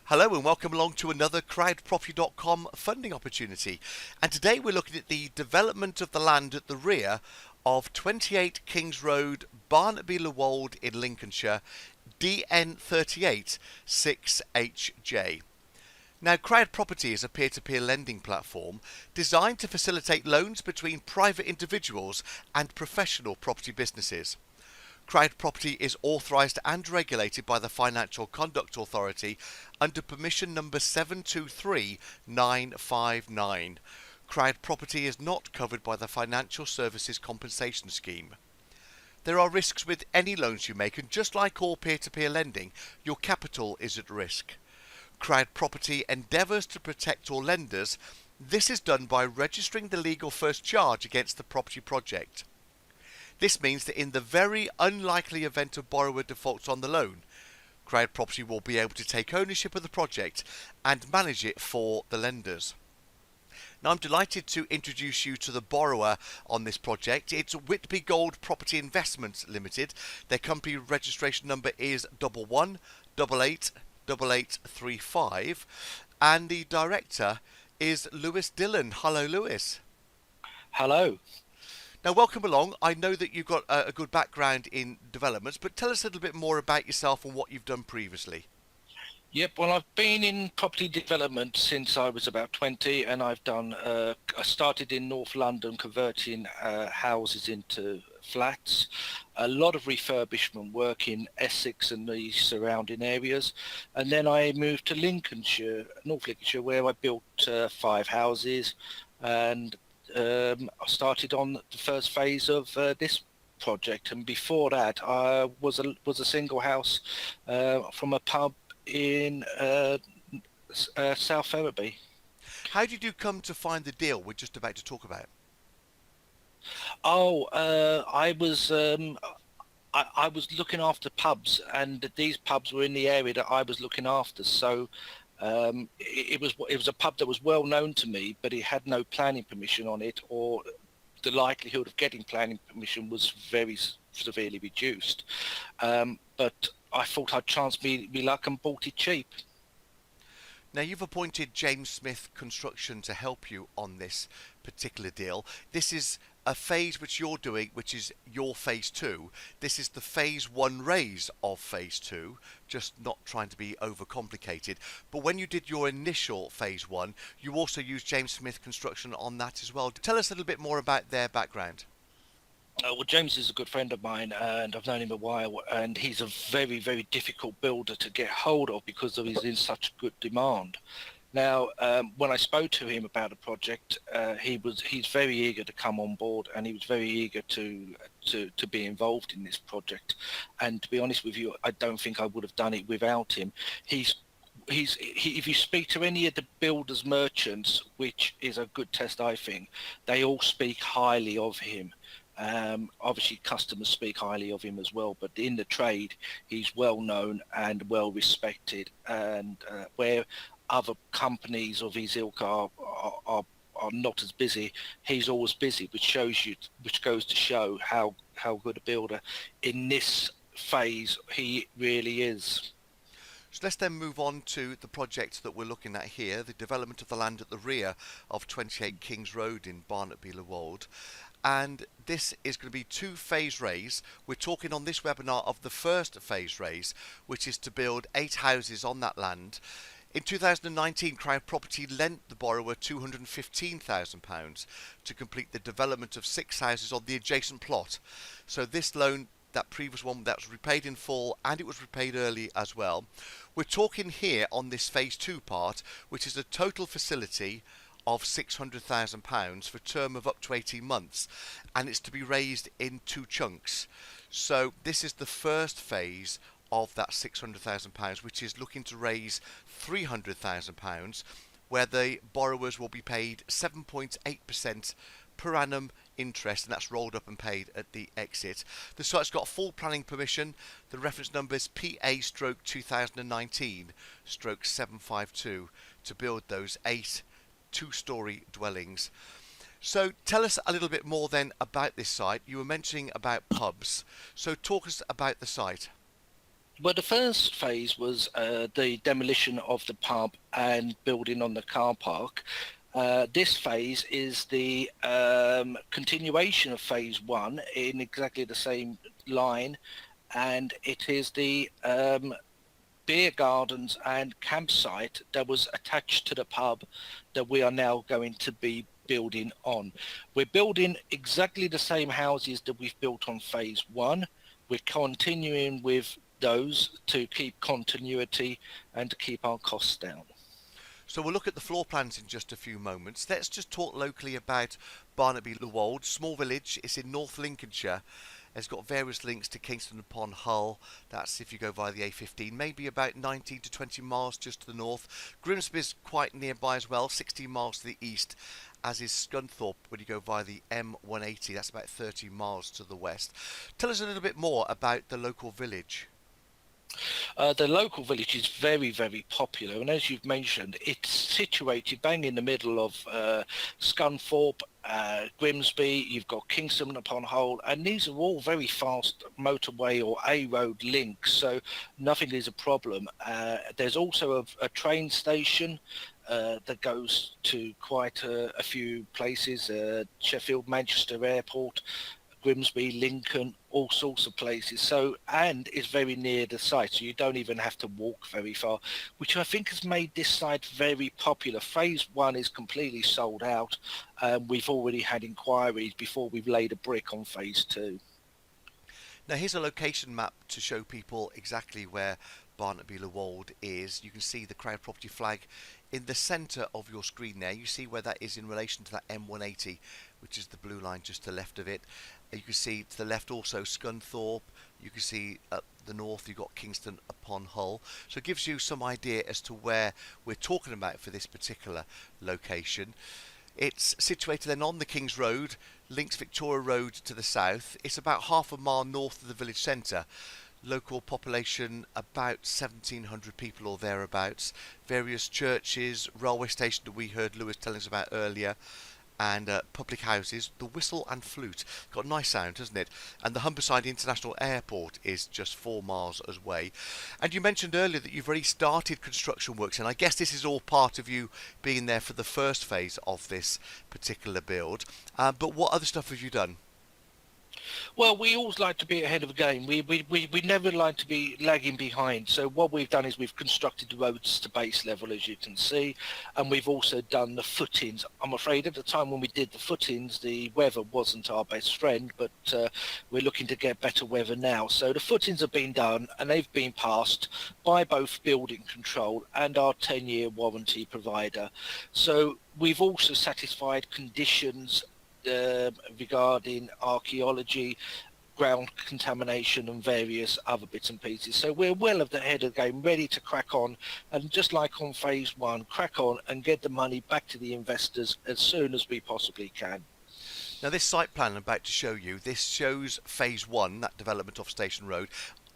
Hello and welcome along to another CrowdProperty.com funding opportunity. And today we're looking at the development of the land at the rear of 28 Kings Road, Barnetby, Wold in Lincolnshire, DN38 6HJ. Now, CrowdProperty is a peer-to-peer lending platform designed to facilitate loans between private individuals and professional property businesses. CrowdProperty is authorised and regulated by the Financial Conduct Authority under permission number 723959. CrowdProperty is not covered by the Financial Services Compensation Scheme. There are risks with any loans you make, and just like all peer-to-peer lending, your capital is at risk. CrowdProperty endeavours to protect all lenders. This is done by registering the legal first charge against the property project. This means that in the very unlikely event a borrower defaults on the loan, CrowdProperty will be able to take ownership of the project and manage it for the lenders. Now, I'm delighted to introduce you to the borrower on this project. It's Whitby Gold Property Investments Limited. Their company registration number is 11888835, and the director is Lewis Dillon. Hello, Lewis. Hello. Now, welcome along. I know that you've got a good background in developments, but tell us a little bit more about yourself and what you've done previously. Yep, well, I've been in property development since I was about 20, and I started in North London converting houses into flats, a lot of refurbishment work in Essex and the surrounding areas, and then I moved to Lincolnshire, North Lincolnshire, where I built 5 houses, and I started on the first phase of this project. And before that, I was a single house from a pub in South Ferriby. How did you come to find the deal we're just about to talk about? I was looking after pubs, and these pubs were in the area that I was looking after. So it was a pub that was well known to me, but it had no planning permission on it, or the likelihood of getting planning permission was very severely reduced. But I thought I'd chance me luck and bought it cheap. Now, you've appointed James Smith Construction to help you on this particular deal. This is a phase which you're doing, which is your phase 2. This is the phase 1 raise of phase 2, just not trying to be overcomplicated. But when you did your initial phase 1, you also used James Smith Construction on that as well. Tell us a little bit more about their background. Well, James is a good friend of mine, and I've known him a while, and he's a very, very difficult builder to get hold of because he's in such good demand. Now, when I spoke to him about the project, he's very eager to come on board, and he was very eager to be involved in this project. And to be honest with you, I don't think I would have done it without him. If you speak to any of the builders merchants, which is a good test, I think, they all speak highly of him. Obviously customers speak highly of him as well, but in the trade he's well known and well respected, and where other companies of his ilk are not as busy, he's always busy, which goes to show how good a builder in this phase he really is. So let's then move on to the project that we're looking at here, the development of the land at the rear of 28 Kings Road in Barnetby, Wold. And this is going to be 2-phase raise. We're talking on this webinar of the first phase raise, which is to build 8 houses on that land. In 2019, CrowdProperty lent the borrower £215,000 to complete the development of 6 houses on the adjacent plot. So this loan, that previous one, that was repaid in full, and it was repaid early as well. We're talking here on this phase 2 part, which is a total facility of £600,000 for a term of up to 18 months, and it's to be raised in 2 chunks. So this is the first phase of that £600,000, which is looking to raise £300,000, where the borrowers will be paid 7.8% per annum interest, and that's rolled up and paid at the exit. The site's got full planning permission. The reference number is PA/2019/752 to build those 8 2-story dwellings. So tell us a little bit more then about this site. You were mentioning about pubs, so talk us about the site. Well, the first phase was the demolition of the pub and building on the car park. This phase is the continuation of phase one in exactly the same line, and it is the beer gardens and campsite that was attached to the pub that we are now going to be building on. We're building exactly the same houses that we've built on phase one. We're continuing with those to keep continuity and to keep our costs down. So we'll look at the floor plans in just a few moments. Let's just talk locally about Barnetby Le Wold, small village. It's in North Lincolnshire. It's got various links to Kingston upon Hull. That's if you go via the A15, maybe about 19 to 20 miles just to the north. Grimsby's quite nearby as well, 16 miles to the east, as is Scunthorpe when you go via the M180. That's about 30 miles to the west. Tell us a little bit more about the local village. The local village is very, very popular, and as you've mentioned, it's situated bang in the middle of Scunthorpe, Grimsby. You've got Kingston upon Hull, and these are all very fast motorway or A road links, so nothing is a problem. There's also a train station that goes to quite a few places, Sheffield, Manchester Airport, Grimsby, Lincoln, all sorts of places. So, and it's very near the site, so you don't even have to walk very far, which I think has made this site very popular. Phase one is completely sold out. We've already had inquiries before we've laid a brick on phase two. Now here's a location map to show people exactly where Barnetby Le Wold is. You can see the CrowdProperty flag in the centre of your screen there. You see where that is in relation to that M180, which is the blue line just to the left of it. You can see to the left also Scunthorpe. You can see at the north you've got Kingston upon Hull. So it gives you some idea as to where we're talking about for this particular location. It's situated then on the King's Road, links Victoria Road to the south. It's about half a mile north of the village centre. Local population about 1,700 people or thereabouts. Various churches, railway station that we heard Lewis telling us about earlier, and public houses. The Whistle and Flute got a nice sound, doesn't it? And the Humberside International Airport is just 4 miles away. And you mentioned earlier that you've already started construction works, and I guess this is all part of you being there for the first phase of this particular build. But what other stuff have you done? Well, we always like to be ahead of the game. We never like to be lagging behind. So what we've done is we've constructed the roads to base level, as you can see, and we've also done the footings. I'm afraid at the time when we did the footings, the weather wasn't our best friend, but we're looking to get better weather now. So the footings have been done, and they've been passed by both building control and our 10-year warranty provider. So we've also satisfied conditions regarding archaeology, ground contamination and various other bits and pieces. So we're well ahead of the game, ready to crack on, and just like on phase one, crack on and get the money back to the investors as soon as we possibly can. Now this site plan I'm about to show you, this shows phase one, that development off Station Road.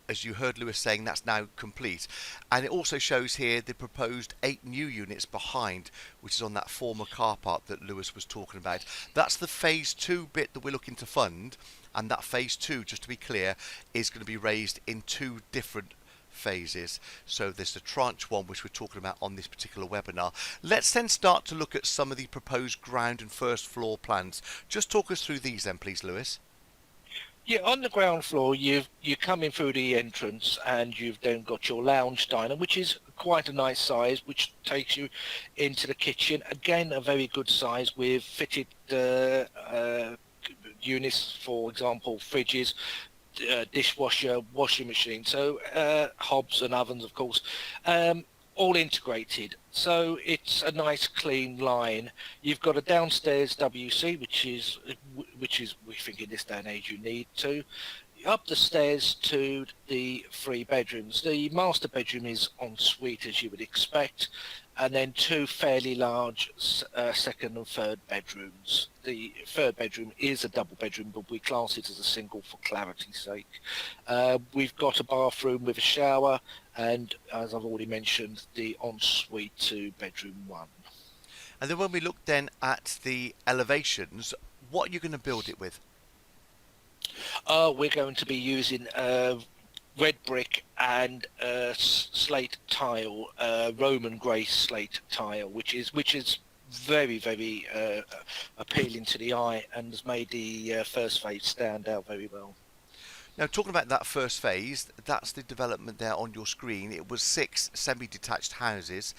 As you heard Lewis saying, that's now complete, and it also shows here the proposed 8 new units behind, which is on that former car park that Lewis was talking about. That's the phase 2 bit that we're looking to fund, and that phase 2, just to be clear, is going to be raised in 2 different phases. So there's the tranche 1, which we're talking about on this particular webinar. Let's then start to look at some of the proposed ground and first floor plans. Just talk us through these then, please, Lewis. Yeah, on the ground floor, you're coming through the entrance, and you've then got your lounge diner, which is quite a nice size, which takes you into the kitchen. Again, a very good size with fitted units, for example, fridges, dishwasher, washing machine. So hobs and ovens, of course. All integrated, so it's a nice clean line. You've got a downstairs WC, which is we think in this day and age you need to. Up the stairs to the 3 bedrooms. The master bedroom is en suite, as you would expect, and then 2 fairly large second and third bedrooms. The third bedroom is a double bedroom, but we class it as a single for clarity's sake. We've got a bathroom with a shower, and as I've already mentioned, the ensuite to bedroom 1. And then when we look then at the elevations, what are you going to build it with? We're going to be using red brick and slate tile, Roman grey slate tile, which is very, very appealing to the eye and has made the first phase stand out very well. Now, talking about that first phase, that's the development there on your screen. It was 6 semi-detached houses,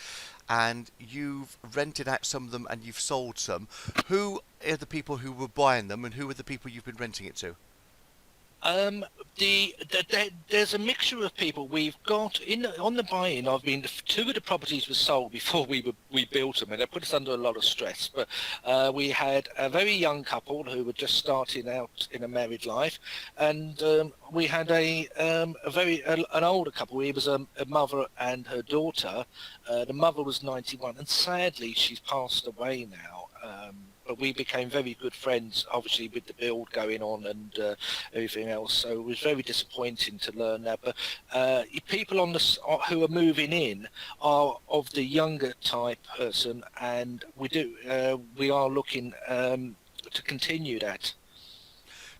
and you've rented out some of them and you've sold some. Who are the people who were buying them, and who are the people you've been renting it to? Um, there's a mixture of people. We've got on the buy-in. I've been two of the properties were sold before we built them, and they put us under a lot of stress. But we had a very young couple who were just starting out in a married life, and we had an older couple. He was a mother and her daughter. The mother was 91, and sadly she's passed away now. But we became very good friends, obviously, with the build going on and everything else. So it was very disappointing to learn that. But people who are moving in are of the younger type person, and we are looking to continue that.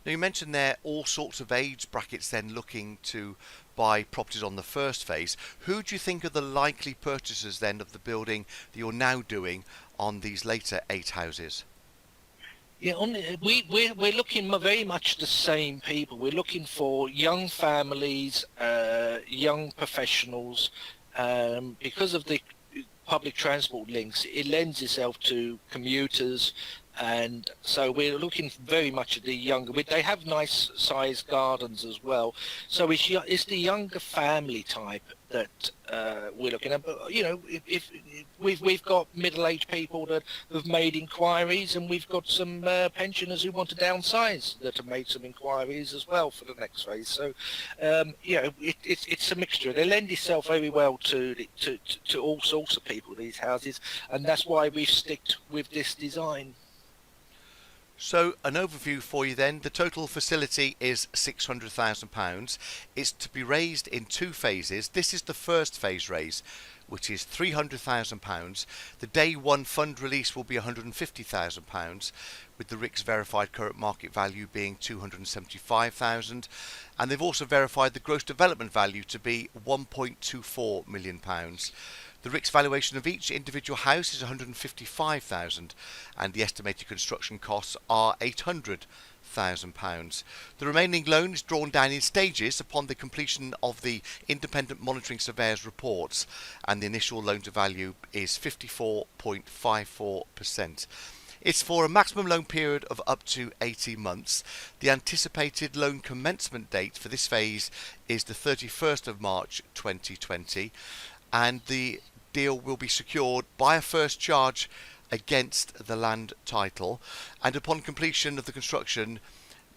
Now, you mentioned there all sorts of age brackets then looking to buy properties on the first phase. Who do you think are the likely purchasers then of the building that you're now doing on these later 8 houses? Yeah, we're looking very much the same people. We're looking for young families, young professionals, because of the public transport links. It lends itself to commuters, and so we're looking very much at the younger. They have nice sized gardens as well. So it's the younger family type that we're looking at. But if we've got middle-aged people that have made inquiries, and we've got some pensioners who want to downsize that have made some inquiries as well for the next phase. So it's a mixture. They lend itself very well to all sorts of people, these houses, and that's why we've sticked with this design. So, an overview for you then. The total facility is £600,000. It's to be raised in 2 phases. This is the first phase raise, which is £300,000. The day one fund release will be £150,000, with the RICS verified current market value being £275,000. And they've also verified the gross development value to be £1.24 million. The RICS valuation of each individual house is £155,000, and the estimated construction costs are £800,000. The remaining loan is drawn down in stages upon the completion of the independent monitoring surveyor's reports, and the initial loan to value is 54.54%. It's for a maximum loan period of up to 18 months. The anticipated loan commencement date for this phase is the 31st of March 2020, and the deal will be secured by a first charge against the land title, and upon completion of the construction,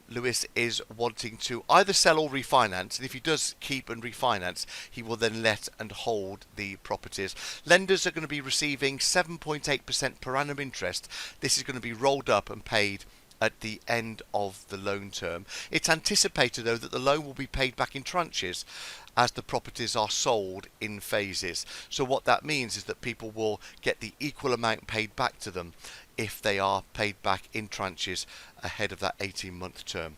Lewis is wanting to either sell or refinance, and if he does keep and refinance, he will then let and hold the properties. Lenders are going to be receiving 7.8% per annum interest. This is going to be rolled up and paid at the end of the loan term. It's anticipated, though, that the loan will be paid back in tranches as the properties are sold in phases. So what that means is that people will get the equal amount paid back to them if they are paid back in tranches ahead of that 18-month term.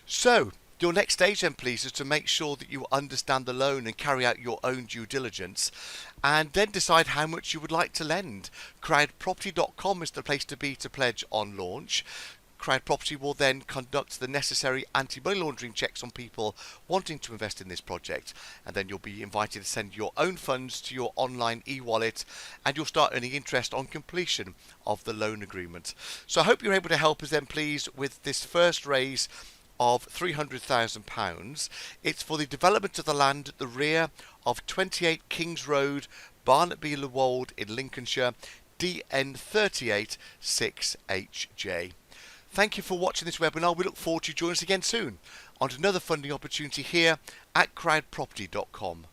So your next stage then, please, is to make sure that you understand the loan and carry out your own due diligence, and then decide how much you would like to lend. CrowdProperty.com is the place to be to pledge on launch. CrowdProperty will then conduct the necessary anti-money laundering checks on people wanting to invest in this project, and then you'll be invited to send your own funds to your online e-wallet, and you'll start earning interest on completion of the loan agreement. So I hope you're able to help us then, please, with this first raise of £300,000. It's for the development of the land at the rear of 28 Kings Road, Barnetby, Wold in Lincolnshire, DN38 6HJ. Thank you for watching this webinar. We look forward to you joining us again soon on another funding opportunity here at CrowdProperty.com.